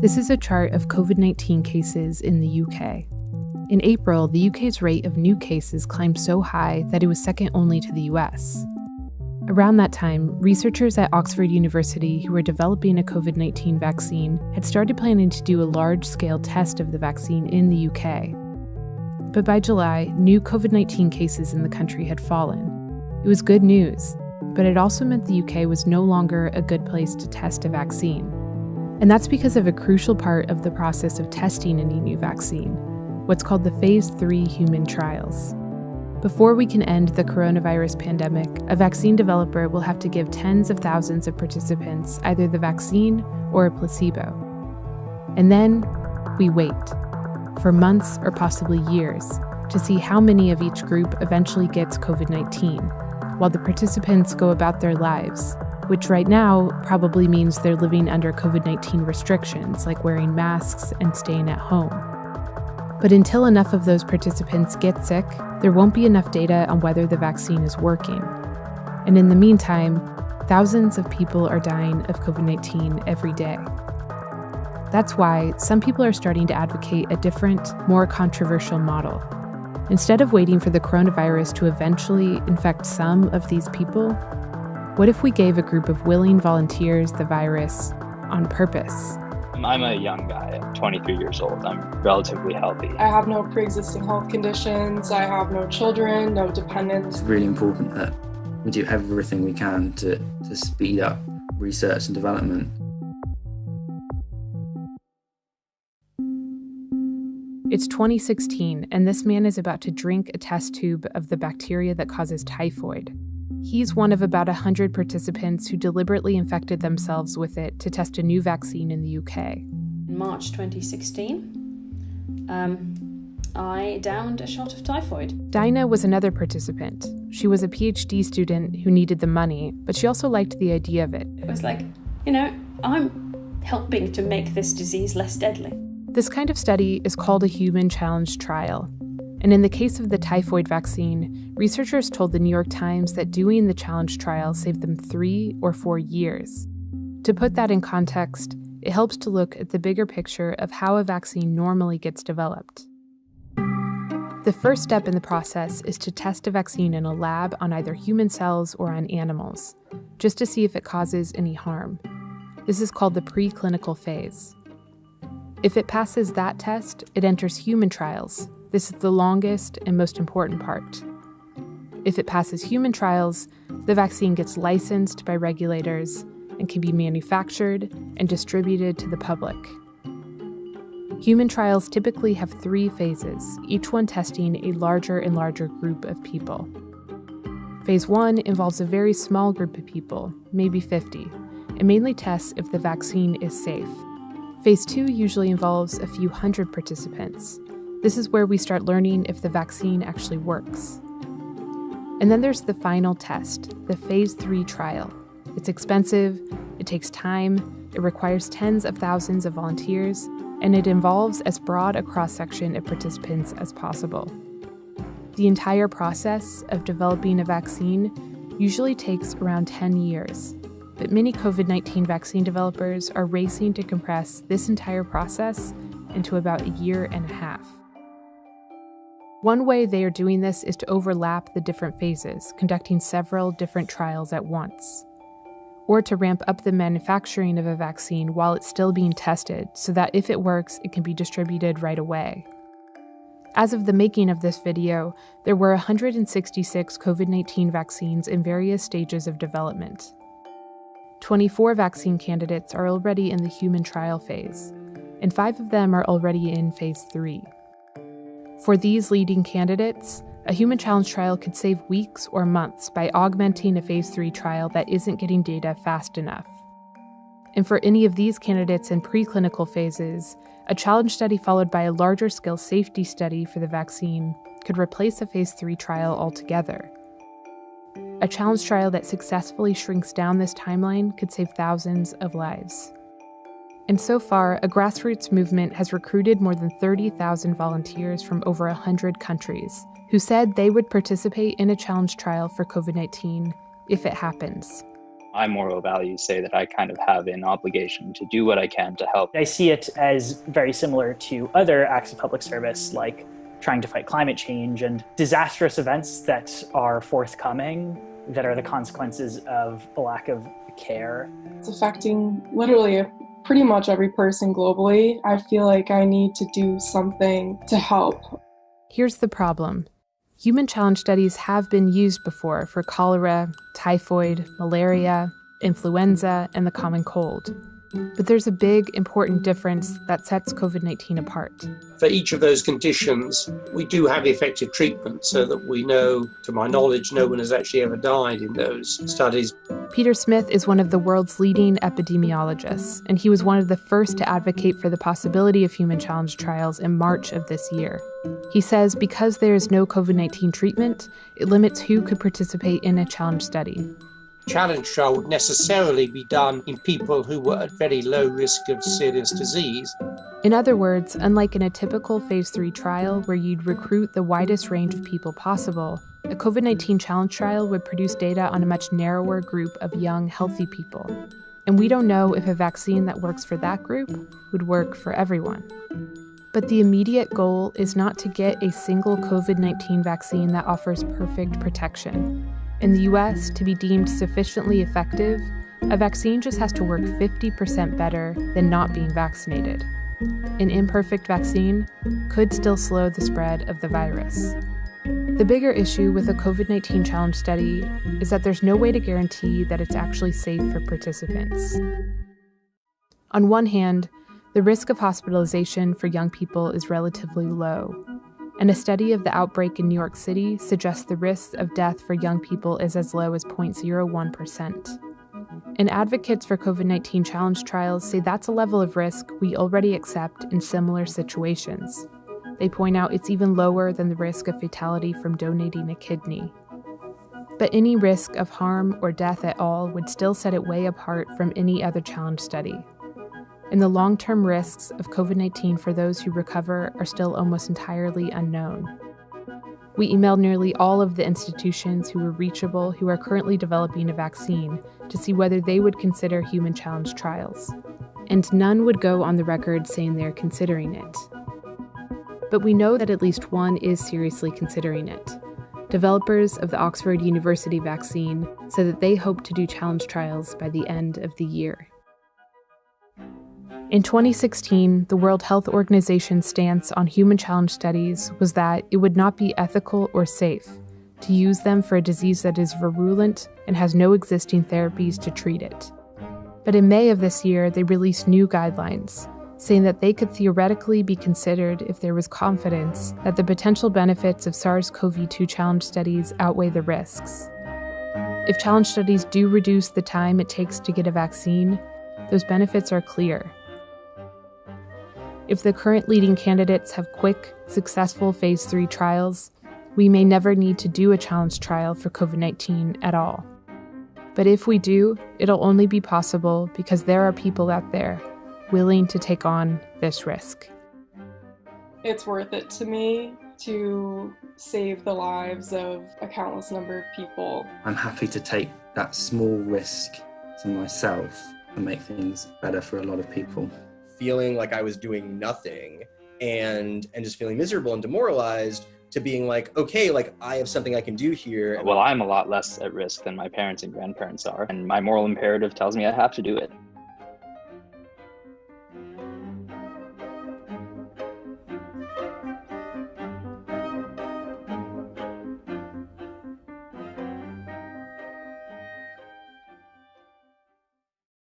This is a chart of COVID-19 cases in the UK. In April, the UK's rate of new cases climbed so high that it was second only to the US. Around that time, researchers at Oxford University who were developing a COVID-19 vaccine had started planning to do a large-scale test of the vaccine in the UK. But by July, new COVID-19 cases in the country had fallen. It was good news, but it also meant the UK was no longer a good place to test a vaccine. And that's because of a crucial part of the process of testing any new vaccine, what's called the Phase 3 human trials. Before we can end the coronavirus pandemic, a vaccine developer will have to give tens of thousands of participants either the vaccine or a placebo. And then we wait, for months or possibly years, to see how many of each group eventually gets COVID-19, while the participants go about their lives, which right now probably means they're living under COVID-19 restrictions like wearing masks and staying at home. But until enough of those participants get sick, there won't be enough data on whether the vaccine is working. And in the meantime, thousands of people are dying of COVID-19 every day. That's why some people are starting to advocate a different, more controversial model. Instead of waiting for the coronavirus to eventually infect some of these people, what if we gave a group of willing volunteers the virus on purpose? I'm a young guy. I'm 23 years old. I'm relatively healthy. I have no pre-existing health conditions. I have no children, no dependents. It's really important that we do everything we can to speed up research and development. It's 2016, and this man is about to drink a test tube of the bacteria that causes typhoid. He's one of about 100 participants who deliberately infected themselves with it to test a new vaccine in the UK. In March 2016, I downed a shot of typhoid. Dinah was another participant. She was a PhD student who needed the money, but she also liked the idea of it. It was like, I'm helping to make this disease less deadly. This kind of study is called a human challenge trial. And in the case of the typhoid vaccine, researchers told the New York Times that doing the challenge trial saved them 3 or 4 years. To put that in context, it helps to look at the bigger picture of how a vaccine normally gets developed. The first step in the process is to test a vaccine in a lab on either human cells or on animals, just to see if it causes any harm. This is called the preclinical phase. If it passes that test, it enters human trials. This is the longest and most important part. If it passes human trials, the vaccine gets licensed by regulators and can be manufactured and distributed to the public. Human trials typically have 3 phases, each one testing a larger and larger group of people. Phase 1 involves a very small group of people, maybe 50, and mainly tests if the vaccine is safe. Phase 2 usually involves a few hundred participants. This is where we start learning if the vaccine actually works. And then there's the final test, the Phase 3 trial. It's expensive, it takes time, it requires tens of thousands of volunteers, and it involves as broad a cross-section of participants as possible. The entire process of developing a vaccine usually takes around 10 years, but many COVID-19 vaccine developers are racing to compress this entire process into about a year and a half. One way they are doing this is to overlap the different phases, conducting several different trials at once, or to ramp up the manufacturing of a vaccine while it's still being tested so that if it works, it can be distributed right away. As of the making of this video, there were 166 COVID-19 vaccines in various stages of development. 24 vaccine candidates are already in the human trial phase, and 5 of them are already in Phase 3. For these leading candidates, a human challenge trial could save weeks or months by augmenting a Phase 3 trial that isn't getting data fast enough. And for any of these candidates in preclinical phases, a challenge study followed by a larger-scale safety study for the vaccine could replace a Phase 3 trial altogether. A challenge trial that successfully shrinks down this timeline could save thousands of lives. And so far, a grassroots movement has recruited more than 30,000 volunteers from over 100 countries who said they would participate in a challenge trial for COVID-19 if it happens. My moral values say that I kind of have an obligation to do what I can to help. I see it as very similar to other acts of public service, like trying to fight climate change and disastrous events that are forthcoming, that are the consequences of a lack of care. It's affecting literally pretty much every person globally. I feel like I need to do something to help. Here's the problem. Human challenge studies have been used before for cholera, typhoid, malaria, influenza, and the common cold. But there's a big, important difference that sets COVID-19 apart. For each of those conditions, we do have effective treatment so that we know, to my knowledge, no one has actually ever died in those studies. Peter Smith is one of the world's leading epidemiologists, and he was one of the first to advocate for the possibility of human challenge trials in March of this year. He says because there is no COVID-19 treatment, it limits who could participate in a challenge study. Challenge trial would necessarily be done in people who were at very low risk of serious disease. In other words, unlike in a typical phase 3 trial where you'd recruit the widest range of people possible, a COVID-19 challenge trial would produce data on a much narrower group of young, healthy people. And we don't know if a vaccine that works for that group would work for everyone. But the immediate goal is not to get a single COVID-19 vaccine that offers perfect protection. In the US, to be deemed sufficiently effective, a vaccine just has to work 50% better than not being vaccinated. An imperfect vaccine could still slow the spread of the virus. The bigger issue with a COVID-19 challenge study is that there's no way to guarantee that it's actually safe for participants. On one hand, the risk of hospitalization for young people is relatively low, and a study of the outbreak in New York City suggests the risk of death for young people is as low as 0.01%. And advocates for COVID-19 challenge trials say that's a level of risk we already accept in similar situations. They point out it's even lower than the risk of fatality from donating a kidney. But any risk of harm or death at all would still set it way apart from any other challenge study. And the long-term risks of COVID-19 for those who recover are still almost entirely unknown. We emailed nearly all of the institutions who were reachable who are currently developing a vaccine to see whether they would consider human challenge trials. And none would go on the record saying they're considering it. But we know that at least one is seriously considering it. Developers of the Oxford University vaccine said that they hope to do challenge trials by the end of the year. In 2016, the World Health Organization's stance on human challenge studies was that it would not be ethical or safe to use them for a disease that is virulent and has no existing therapies to treat it. But in May of this year, they released new guidelines, saying that they could theoretically be considered if there was confidence that the potential benefits of SARS-CoV-2 challenge studies outweigh the risks. If challenge studies do reduce the time it takes to get a vaccine, those benefits are clear. If the current leading candidates have quick, successful phase 3 trials, we may never need to do a challenge trial for COVID-19 at all. But if we do, it'll only be possible because there are people out there willing to take on this risk. It's worth it to me to save the lives of a countless number of people. I'm happy to take that small risk to myself and make things better for a lot of people. Feeling like I was doing nothing and just feeling miserable and demoralized to being like, okay, like I have something I can do here. Well, I'm a lot less at risk than my parents and grandparents are, and my moral imperative tells me I have to do it.